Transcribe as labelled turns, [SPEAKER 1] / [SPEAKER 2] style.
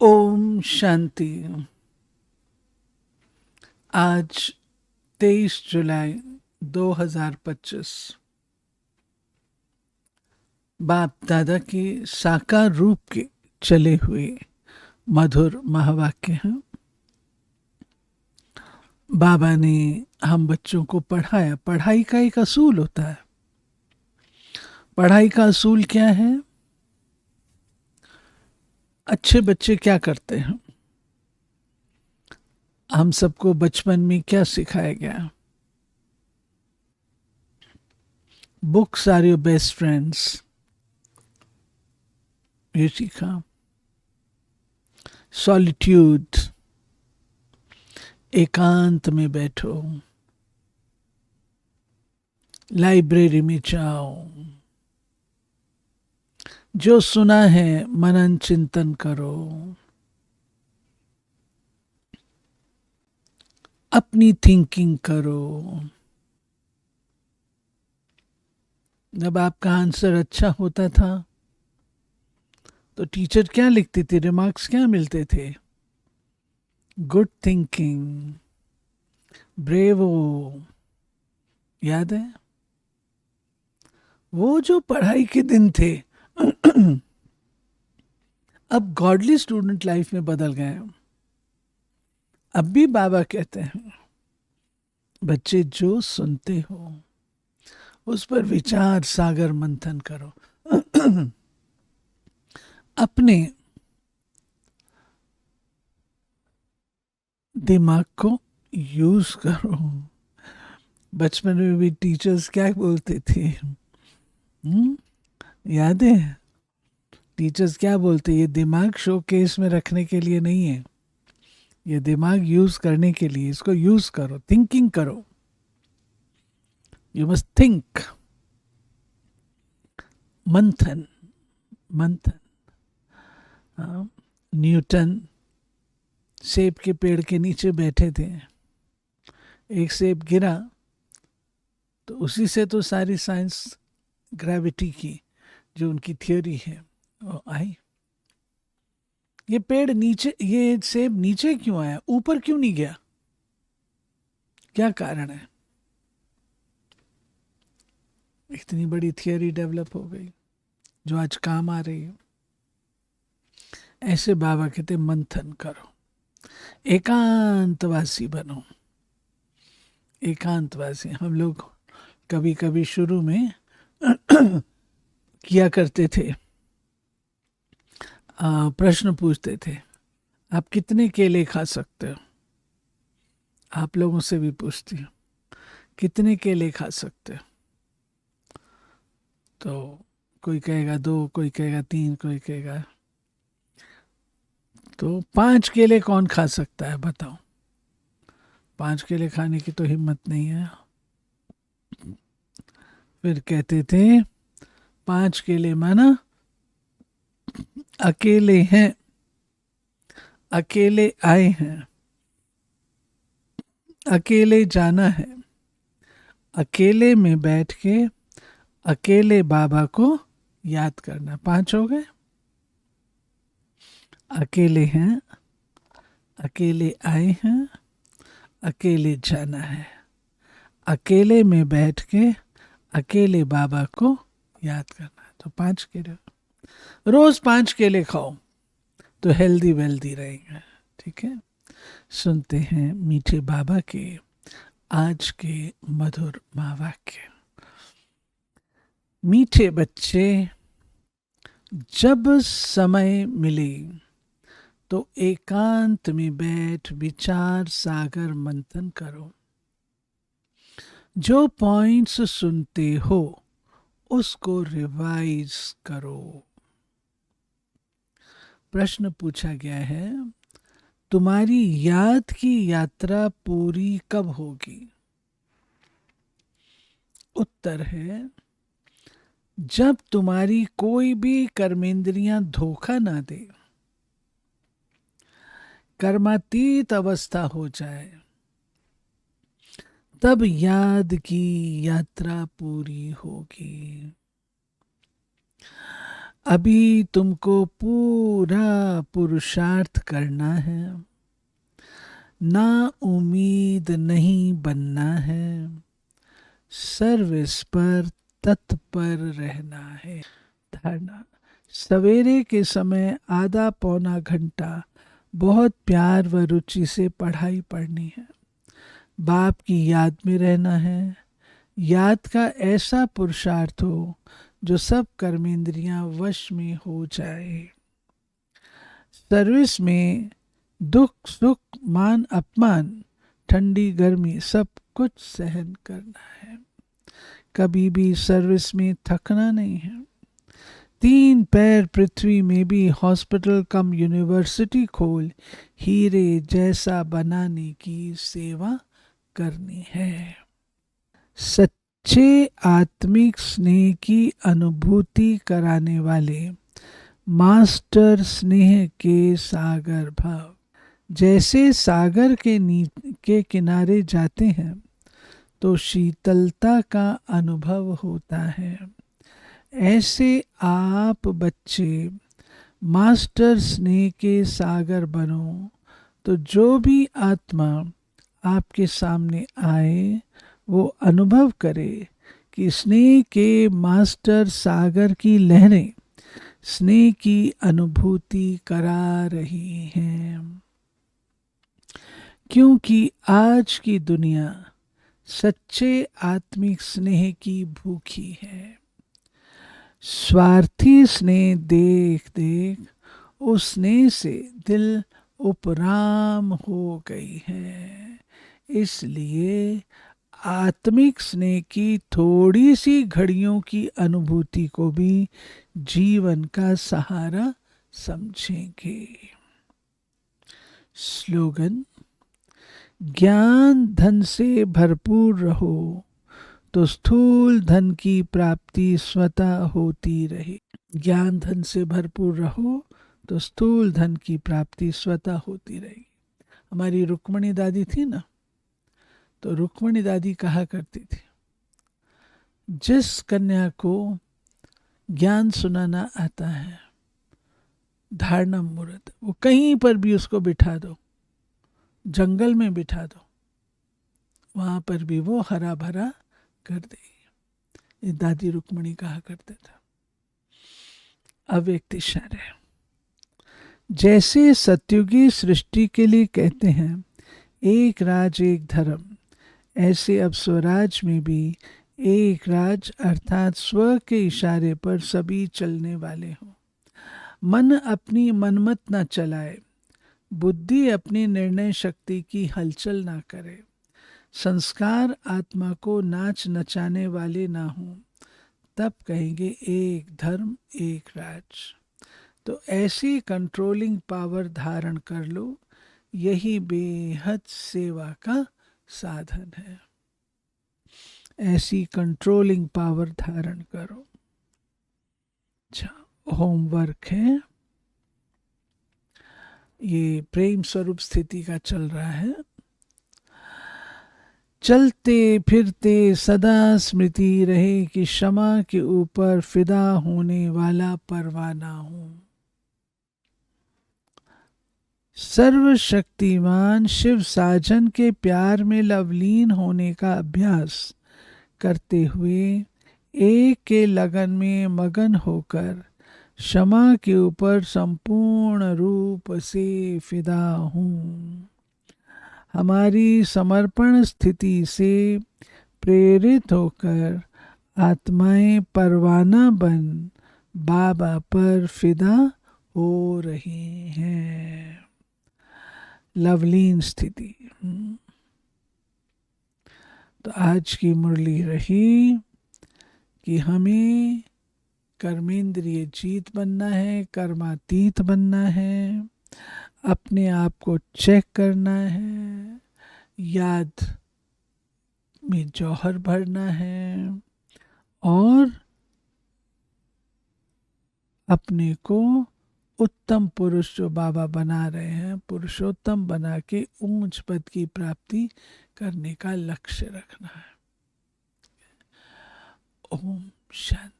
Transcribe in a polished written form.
[SPEAKER 1] ओम शांति। आज 23 जुलाई 2025 बाप दादा के साकार रूप के चले हुए मधुर महावाक्य हैं। बाबा ने हम बच्चों को पढ़ाया। पढ़ाई का एक असूल होता है। पढ़ाई का असूल क्या है? अच्छे बच्चे क्या करते हैं? हम सबको बचपन में क्या सिखाया गया? Books are your best friends, ये सीखा। सॉलिट्यूड, एकांत में बैठो, लाइब्रेरी में जाओ, जो सुना है मनन चिंतन करो, अपनी थिंकिंग करो। जब आपका आंसर अच्छा होता था तो टीचर क्या लिखती थी? रिमार्क्स क्या मिलते थे? Good thinking, bravo. याद है वो जो पढ़ाई के दिन थे? अब गॉडली स्टूडेंट लाइफ में बदल गए। अब भी बाबा कहते हैं बच्चे जो सुनते हो उस पर विचार सागर मंथन करो। अपने दिमाग को यूज करो। बचपन में भी टीचर्स क्या बोलते थे? याद है टीचर्स क्या बोलते? ये दिमाग शोकेस में रखने के लिए नहीं है, ये दिमाग यूज करने के लिए। इसको यूज करो, थिंकिंग करो। You must think. मंथन मंथन। न्यूटन सेब के पेड़ के नीचे बैठे थे, एक सेब गिरा तो उसी से तो सारी साइंस ग्रेविटी की जो उनकी थ्योरी है वो आई। ये पेड़ नीचे, ये सेब नीचे क्यों आया, ऊपर क्यों नहीं गया? क्या कारण है? इतनी बड़ी थियोरी डेवलप हो गई जो आज काम आ रही है। ऐसे बाबा कहते मंथन करो, एकांतवासी बनो। एकांतवासी हम लोग कभी कभी शुरू में किया करते थे। प्रश्न पूछते थे, आप कितने केले खा सकते हो? आप लोगों से भी पूछती हूँ, कितने केले खा सकते हो? तो कोई कहेगा 2, कोई कहेगा 3, कोई कहेगा। तो 5 केले कौन खा सकता है बताओ? 5 केले खाने की तो हिम्मत नहीं है। फिर कहते थे 5 केले माना अकेले हैं, अकेले आए हैं, अकेले जाना है, अकेले में बैठ के अकेले बाबा को याद करना। 5 हो गए। अकेले हैं, अकेले आए हैं, अकेले जाना है, अकेले में बैठ के अकेले बाबा को याद करना है। तो 5 केले, रोज 5 केले खाओ तो हेल्दी वेल्दी रहेंगे। ठीक है। सुनते हैं मीठे बाबा के आज के मधुर महावाक्य। मीठे बच्चे, जब समय मिले तो एकांत में बैठ विचार सागर मंथन करो। जो पॉइंट्स सुनते हो उसको रिवाइज करो। प्रश्न पूछा गया है, तुम्हारी याद की यात्रा पूरी कब होगी? उत्तर है, जब तुम्हारी कोई भी कर्मेंद्रियां धोखा ना दे, कर्मातीत अवस्था हो जाए, तब याद की यात्रा पूरी होगी। अभी तुमको पूरा पुरुषार्थ करना है, ना उम्मीद नहीं बनना है, सर्विस पर तत्पर रहना है। धारणा: सवेरे के समय आधा पौना घंटा बहुत प्यार व रुचि से पढ़ाई पढ़नी है। बाप की याद में रहना है। याद का ऐसा पुरुषार्थ हो जो सब कर्मेंद्रियां वश में हो जाए। सर्विस में दुख सुख मान अपमान ठंडी गर्मी सब कुछ सहन करना है। कभी भी सर्विस में थकना नहीं है। 3 पैर पृथ्वी में भी हॉस्पिटल कम यूनिवर्सिटी खोल हीरे जैसा बनाने की सेवा करनी है। सच्चे आत्मिक स्नेह की अनुभूति कराने वाले मास्टर स्नेह के सागर भाव। जैसे सागर के किनारे जाते हैं तो शीतलता का अनुभव होता है, ऐसे आप बच्चे मास्टर स्नेह के सागर बनो तो जो भी आत्मा आपके सामने आए वो अनुभव करे कि स्नेह के मास्टर सागर की लहरें स्नेह की अनुभूति करा रही हैं। क्योंकि आज की दुनिया सच्चे आत्मिक स्नेह की भूखी है। स्वार्थी स्नेह देख देख उस स्नेह से दिल उपराम हो गई है। इसलिए आत्मिक स्नेह की थोड़ी सी घड़ियों की अनुभूति को भी जीवन का सहारा समझेंगे। स्लोगन: ज्ञान धन से भरपूर रहो तो स्थूल धन की प्राप्ति स्वतः होती रहे। ज्ञान धन से भरपूर रहो तो स्थूल धन की प्राप्ति स्वतः होती रहेगी। हमारी रुक्मणी दादी थी ना, तो रुक्मणी दादी कहा करती थी, जिस कन्या को ज्ञान सुनाना आता है, धारणा मुहूर्त, वो कहीं पर भी उसको बिठा दो, जंगल में बिठा दो, वहां पर भी वो हरा भरा कर देगी। ये दादी रुक्मणी कहा करते थे। अव्यक्त इशारे: जैसे सत्युगी सृष्टि के लिए कहते हैं एक राज एक धर्म, ऐसे अब स्वराज में भी एक राज अर्थात स्व के इशारे पर सभी चलने वाले हों। मन अपनी मनमत न चलाए, बुद्धि अपनी निर्णय शक्ति की हलचल ना करे, संस्कार आत्मा को नाच नचाने वाले ना हों, तब कहेंगे एक धर्म एक राज। तो ऐसी कंट्रोलिंग पावर धारण कर लो, यही बेहद सेवा का साधन है। ऐसी कंट्रोलिंग पावर धारण करो। अच्छा, होमवर्क है, ये प्रेम स्वरूप स्थिति का चल रहा है। चलते फिरते सदा स्मृति रहे कि क्षमा के ऊपर फिदा होने वाला परवाना हूं। सर्वशक्तिमान शिव साजन के प्यार में लवलीन होने का अभ्यास करते हुए एक के लगन में मगन होकर क्षमा के ऊपर संपूर्ण रूप से फिदा हूं। हमारी समर्पण स्थिति से प्रेरित होकर आत्माएं परवाना बन बाबा पर फिदा हो रही हैं। लवलीन स्थिति। तो आज की मुरली रही कि हमें कर्मेंद्रिय जीत बनना है, कर्मातीत बनना है, अपने आप को चेक करना है, याद में जौहर भरना है और अपने को उत्तम पुरुष जो बाबा बना रहे हैं, पुरुषोत्तम बना के ऊंच पद की प्राप्ति करने का लक्ष्य रखना है। ओम शांति।